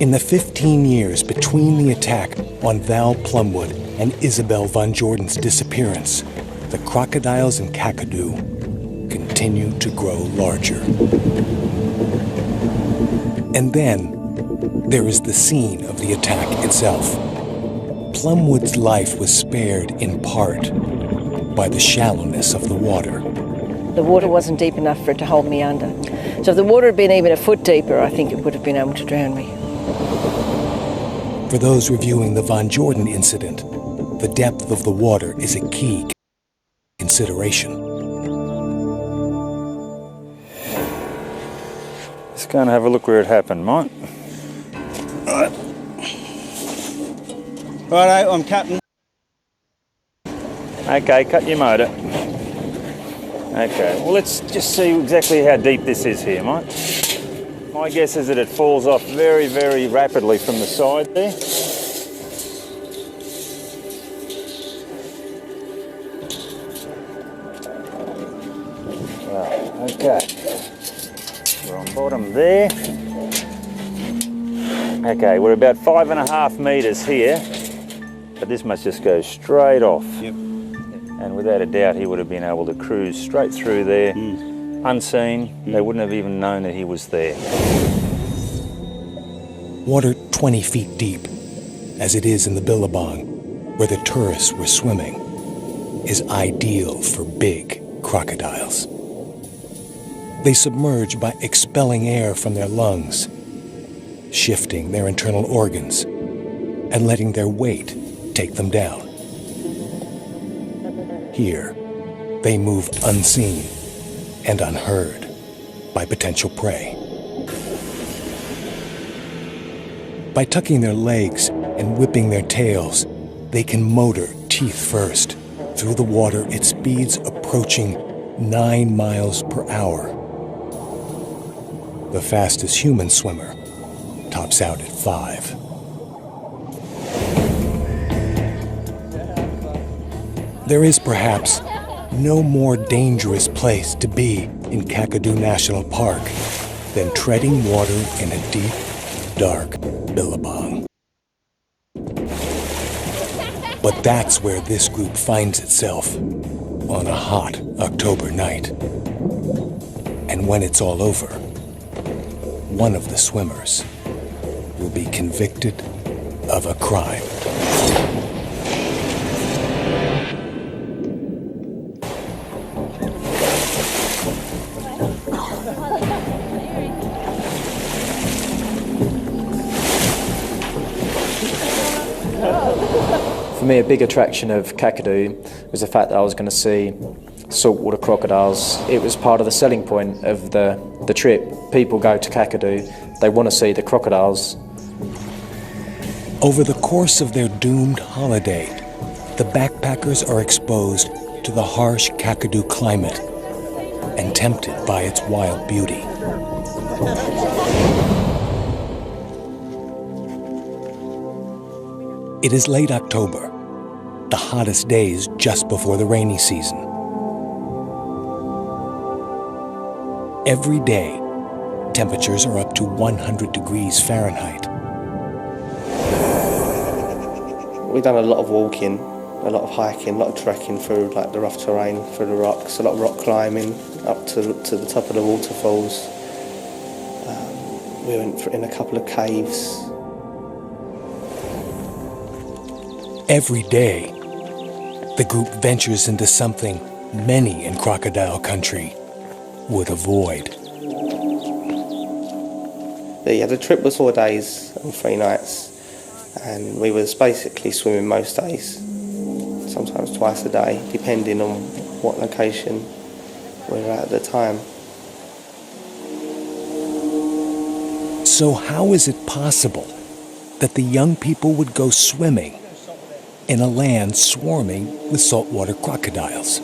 In the 15 years between the attack on Val Plumwood and Isabel Van Jordan's disappearance, the crocodiles in Kakadu continue to grow larger. And then there is the scene of the attack itself. Plumwood's life was spared in part by the shallowness of the water. The water wasn't deep enough for it to hold me under. So if the water had been even a foot deeper, I think it would have been able to drown me. For those reviewing the Van Jordan incident, the depth of the water is a key consideration. Let's go and have a look where it happened, Mike. Righto, I'm captain. Okay, cut your motor. Okay, well let's just see exactly how deep this is here, Mike. My guess is that it falls off very, very rapidly from the side there. Right, okay. We're on bottom there. Okay, we're about 5.5 metres here, but this must just go straight off. Yep. And without a doubt, he would have been able to cruise straight through there, unseen. They wouldn't have even known that he was there. Water 20 feet deep, as it is in the Billabong, where the tourists were swimming, is ideal for big crocodiles. They submerge by expelling air from their lungs, shifting their internal organs, and letting their weight take them down. Here, they move unseen and unheard by potential prey. By tucking their legs and whipping their tails, they can motor teeth first through the water at speeds approaching 9 miles per hour. The fastest human swimmer tops out at 5. There is perhaps no more dangerous place to be in Kakadu National Park than treading water in a deep, dark Billabong. But that's where this group finds itself on a hot October night. And when it's all over, one of the swimmers will be convicted of a crime. For me, a big attraction of Kakadu was the fact that I was going to see saltwater crocodiles. It was part of the selling point of the trip. People go to Kakadu, they want to see the crocodiles. Over the course of their doomed holiday, the backpackers are exposed to the harsh Kakadu climate and tempted by its wild beauty. It is late October, the hottest days just before the rainy season. Every day, temperatures are up to 100 degrees Fahrenheit. We've done a lot of walking, a lot of hiking, a lot of trekking through like the rough terrain, through the rocks, a lot of rock climbing up to the top of the waterfalls. We went in a couple of caves. Every day, the group ventures into something many in crocodile country would avoid. Yeah, the trip was 4 days and 3 nights, and we was basically swimming most days, sometimes twice a day, depending on what location we were at the time. So how is it possible that the young people would go swimming in a land swarming with saltwater crocodiles?